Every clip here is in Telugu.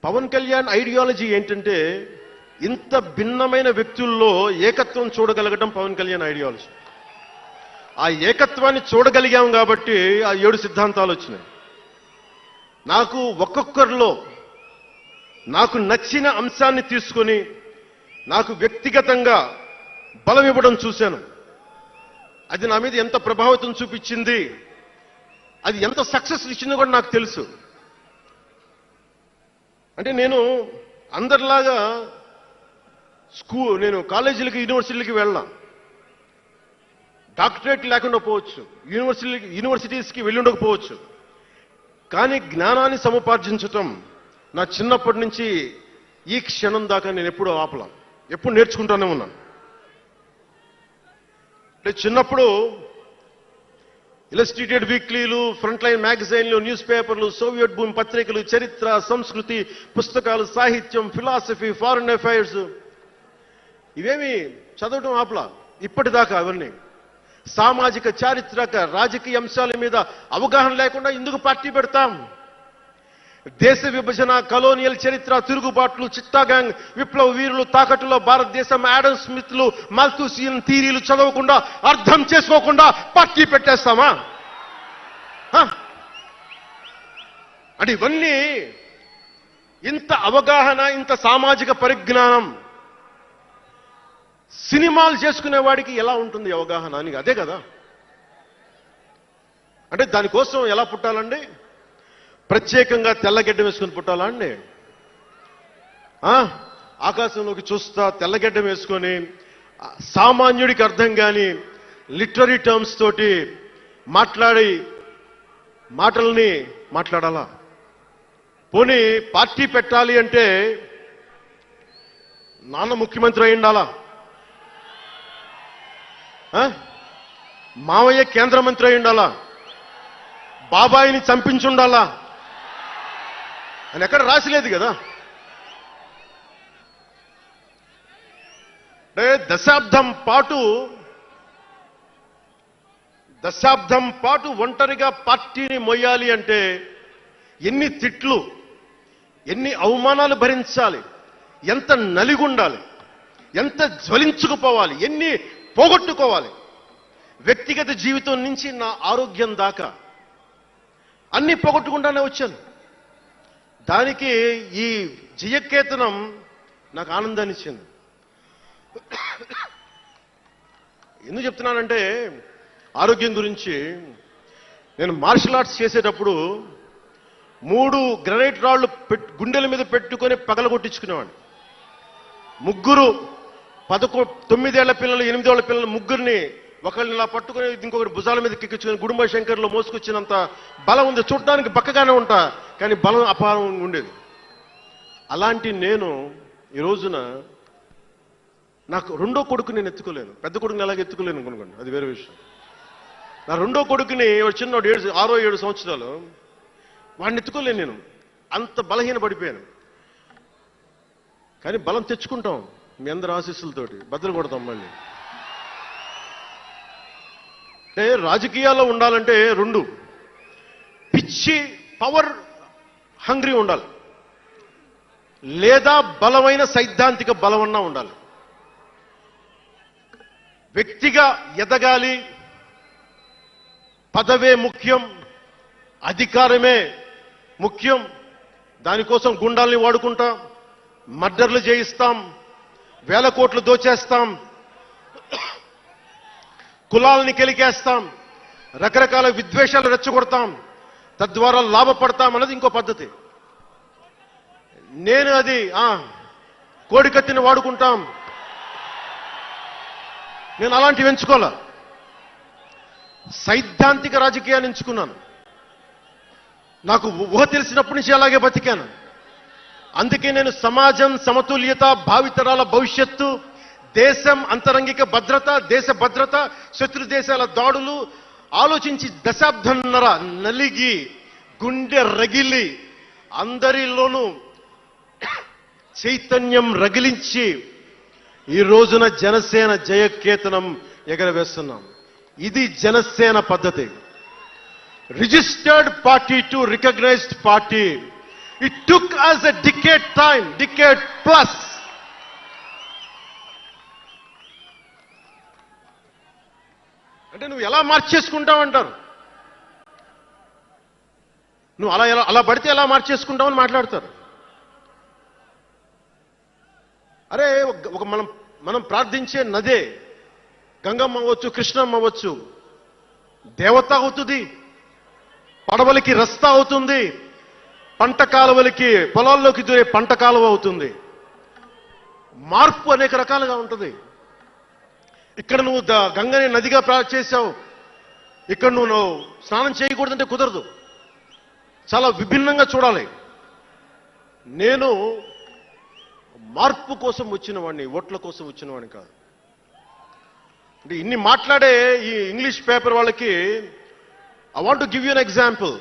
పవన్ కళ్యాణ్ ఐడియాలజీ ఏంటంటే ఇంత భిన్నమైన వ్యక్తుల్లో ఏకత్వం చూడగలగడం పవన్ కళ్యాణ్ ఐడియాలజీ. ఆ ఏకత్వాన్ని చూడగలిగాం కాబట్టి ఆ 7 సిద్ధాంతాలు వచ్చినాయి. నాకు ఒక్కొక్కరిలో నాకు నచ్చిన అంశాన్ని తీసుకొని నాకు వ్యక్తిగతంగా బలం ఇవ్వడం చూశాను. అది నా మీద ఎంత ప్రభావితం చూపించింది, అది ఎంత సక్సెస్ ఇచ్చిందో కూడా నాకు తెలుసు. అంటే నేను అందరిలాగా నేను కాలేజీలకి యూనివర్సిటీలకి వెళ్ళా, డాక్టరేట్ లేకుండా పోవచ్చు, యూనివర్సిటీస్కి వెళ్ళి ఉండకపోవచ్చు, కానీ జ్ఞానాన్ని సముపార్జించటం నా చిన్నప్పటి నుంచి ఈ క్షణం దాకా నేను ఎప్పుడూ ఆపలా, ఎప్పుడు నేర్చుకుంటానే ఉన్నాను. అంటే చిన్నప్పుడు ఇలస్ట్రేటెడ్ వీక్లీలు, ఫ్రంట్ లైన్ మ్యాగజైన్లు, న్యూస్ పేపర్లు, సోవియట్ భూమి పత్రికలు, చరిత్ర, సంస్కృతి పుస్తకాలు, సాహిత్యం, ఫిలాసఫీ, ఫారిన్ అఫైర్స్ ఇవేమి చదవటం ఆపలా ఇప్పటిదాకా. అవన్నీ సామాజిక, చారిత్రక, రాజకీయ అంశాల మీద అవగాహన లేకుండా ఎందుకు పార్టీ పెడతాం? దేశ విభజన, కలోనియల్ చరిత్ర, తిరుగుబాట్లు, చిట్టాగాంగ్, విప్లవ వీరులు, తాకట్టులో భారతదేశం, ఆడమ్ స్మిత్లు, మాల్థూసియన్ థీరీలు చదవకుండా, అర్థం చేసుకోకుండా పార్టీ పెట్టేస్తామా? అంటే ఇవన్నీ ఇంత అవగాహన, ఇంత సామాజిక పరిజ్ఞానం సినిమాలు చేసుకునే వాడికి ఎలా ఉంటుంది అవగాహన అని? అదే కదా. అంటే దానికోసం ఎలా పుట్టాలండి? ప్రత్యేకంగా తెల్లగడ్డ వేసుకుని పుట్టాలా అండి? ఆకాశంలోకి చూస్తా తెల్లగడ్డం వేసుకొని సామాన్యుడికి అర్థం కాని లిటరరీ టర్మ్స్ తోటి మాటల్ని మాట్లాడాలా? పోనీ పార్టీ పెట్టాలి అంటే నాన్న ముఖ్యమంత్రి అయి ఉండాలా? మావయ్య కేంద్ర మంత్రి అయి ఉండాలా? బాబాయిని చంపించుండాలా అని ఎక్కడ రాసిలేదు కదా. అంటే దశాబ్దం పాటు ఒంటరిగా పార్టీని మొయ్యాలి అంటే ఎన్ని తిట్లు, ఎన్ని అవమానాలు భరించాలి, ఎంత నలిగుండాలి, ఎంత జ్వలించుకుపోవాలి, ఎన్ని పోగొట్టుకోవాలి. వ్యక్తిగత జీవితం నుంచి నా ఆరోగ్యం దాకా అన్ని పోగొట్టుకుంటానే వచ్చాను. దానికి ఈ జయకేతనం నాకు ఆనందాన్ని ఇచ్చింది. ఎందుకు చెప్తున్నానంటే ఆరోగ్యం గురించి. నేను మార్షల్ ఆర్ట్స్ చేసేటప్పుడు 3 గ్రనైట్ రాళ్లు గుండెల మీద పెట్టుకొని పగలగొట్టించుకునేవాడిని. 3 9 ఏళ్ల పిల్లలు, 8 ఏళ్ల పిల్లలు, 3 ఒకళ్ళని ఇలా పట్టుకుని ఇంకొకటి భుజాల మీద కెక్కించుకుని గుడుంబ శంకర్లో మోసుకొచ్చినంత బలం ఉంది. చూడటానికి బక్కగానే ఉంటా, కానీ బలం అపారం ఉండేది. అలాంటి నేను ఈ రోజున నాకు రెండో కొడుకు నేను ఎత్తుకోలేను, పెద్ద కొడుకుని ఎలాగ ఎత్తుకోలేను అనుకోండి, అది వేరే విషయం. నా రెండో కొడుకుని చిన్నోడు 6-7 సంవత్సరాలు, వాడిని ఎత్తుకోలేను నేను, అంత బలహీన పడిపోయాను. కానీ బలం తెచ్చుకుంటాం మీ అందరి ఆశీస్సులతోటి, బద్దలు కొడతాం మళ్ళీ. అంటే రాజకీయాల్లో ఉండాలంటే 2 పిచ్చి పవర్ హంగ్రీ ఉండాలి, లేదా బలమైన సైద్ధాంతిక బలమన్నా ఉండాలి. వ్యక్తిగా ఎదగాలి, పదవే ముఖ్యం, అధికారమే ముఖ్యం. దానికోసం గుండాల్ని వాడుకుంటాం, మర్డర్లు చేయిస్తాం, వేల కోట్లు దోచేస్తాం, కులాలని కెలికేస్తాం, రకరకాల విద్వేషాలు రెచ్చగొడతాం, తద్వారా లాభపడతాం అన్నది ఇంకో పద్ధతి. నేను అది కోడికత్తిని వాడుకుంటాం, నేను అలాంటివి ఎంచుకోలే. సైద్ధాంతిక రాజకీయాన్ని ఎంచుకున్నాను. నాకు ఊహ తెలిసినప్పటి నుంచి అలాగే బతికాను. అందుకే నేను సమాజం, సమతుల్యత, భావితరాల భవిష్యత్తు, దేశం అంతరంగిక భద్రత, దేశ భద్రత, శత్రు దేశాల దాడులు ఆలోచించి దశాబ్దంన్నర నలిగి గుండె రగిలి అందరిలోనూ చైతన్యం రగిలించి ఈ రోజున జనసేన జయకేతనం ఎగరవేస్తున్నాం. ఇది జనసేన పద్ధతి. Registered party to recognised party. It took us a decade plus. అంటే నువ్వు ఎలా మార్చేసుకుంటావంటారు. నువ్వు అలా పడితే ఎలా మార్చేసుకుంటావని మాట్లాడతారు. అరే ఒక మనం ప్రార్థించే నదే గంగమ్మ అవ్వచ్చు, కృష్ణమ్మ అవ్వచ్చు, దేవత అవుతుంది, పడవలకి రస్తా అవుతుంది, పంట కాలువలకి పొలాల్లోకి దూరే పంట కాలువ అవుతుంది. మార్పు అనేక రకాలుగా ఉంటుంది. ఇక్కడ నువ్వు గంగని నదిగా చేశావు, ఇక్కడ నువ్వు స్నానం చేయకూడదంటే కుదరదు. చాలా విభిన్నంగా చూడాలి. నేను మార్పు కోసం వచ్చిన వాడిని, ఓట్ల కోసం వచ్చిన వాడిని కాదు. అంటే ఇన్ని మాట్లాడే ఈ ఇంగ్లీష్ పేపర్ వాళ్ళకి I want to give you an example.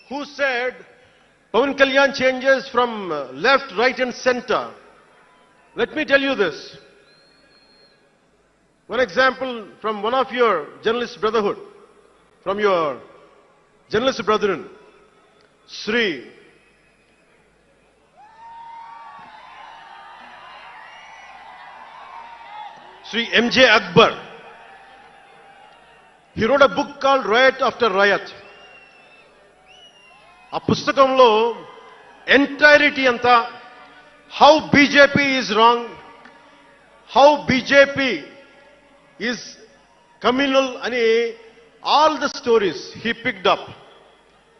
Who said Pawan Kalyan changes from left, right and center? Let me tell you this. One example from one of your journalist brotherhood, from your journalist brethren, Sri M.J. Akbar. He wrote a book called Riot After Riot. ఆ పుస్తకంలో ఎంటైరిటీ అంతా how BJP is wrong, how BJP is communal అని all the stories he picked up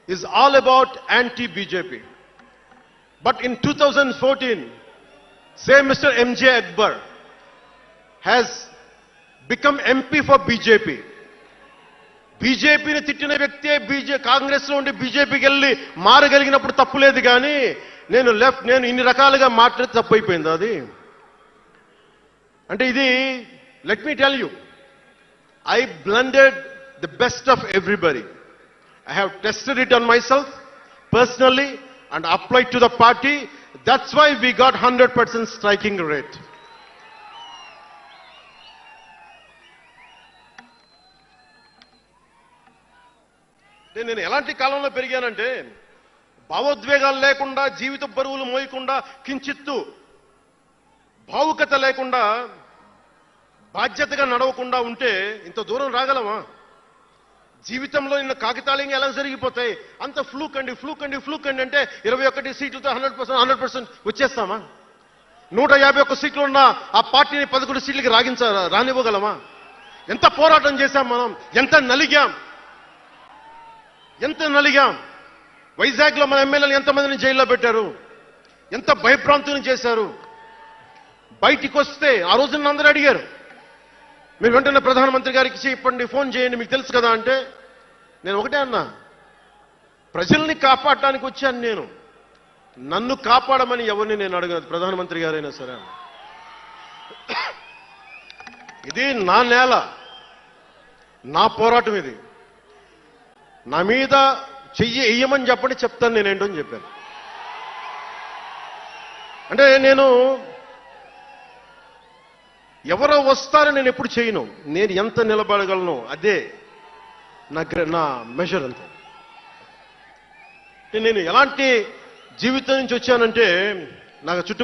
is all about anti BJP. But in 2014 same mister MJ Akbar has become MP for BJP. బీజేపీని తిట్టిన వ్యక్తే కాంగ్రెస్ లో ఉండి బీజేపీకి వెళ్ళి మారగలిగినప్పుడు తప్పులేదు, కానీ నేను ఇన్ని రకాలుగా మాట్లాడితే తప్పు అయిపోయింది అది. అంటే ఇది let me tell you, I blended the best of everybody. I have tested it on myself personally and applied to the party. That's why we got 100% striking rate. నేను ఎలాంటి కాలంలో పెరిగానంటే భావోద్వేగాలు లేకుండా, జీవిత బరువులు మోయకుండా, కించిత్తు భావుకత లేకుండా, బాధ్యతగా నడవకుండా ఉంటే ఇంత దూరం రాగలమా? జీవితంలో నిన్న కాగితాలు ఎలా జరిగిపోతాయి? అంత ఫ్లూక్ అండి అంటే 21 సీట్లతో 100% వచ్చేస్తామా? 151 సీట్లు ఉన్న ఆ పార్టీని 11 సీట్లకి రానివ్వగలమా? ఎంత పోరాటం చేశాం మనం, ఎంత నలిగాం. వైజాగ్ లో మన ఎమ్మెల్యేలు ఎంతమందిని జైల్లో పెట్టారు, ఎంత భయభ్రాంతులను చేశారు. బయటికి వస్తే ఆ రోజున అందరూ అడిగారు, మీరు వెంటనే ప్రధానమంత్రి గారికి చెప్పండి, ఫోన్ చేయండి, మీకు తెలుసు కదా అంటే నేను ఒకటే అన్నా, ప్రజల్ని కాపాడటానికి వచ్చాను నేను, నన్ను కాపాడమని ఎవరిని నేను అడగదు, ప్రధానమంత్రి గారైనా సరే. ఇది నా నేల, నా పోరాటం. ఇది నా మీద చెయ్యి వెయ్యమని చెప్పండి, చెప్తాను నేనేంటో అని చెప్పాను. అంటే నేను ఎవరో వస్తారని నేను ఎప్పుడు చేయను, నేను ఎంత నిలబడగలను అదే నా మెజర్ అంతా. నేను ఎలాంటి జీవితం నుంచి వచ్చానంటే నాకు చుట్టూ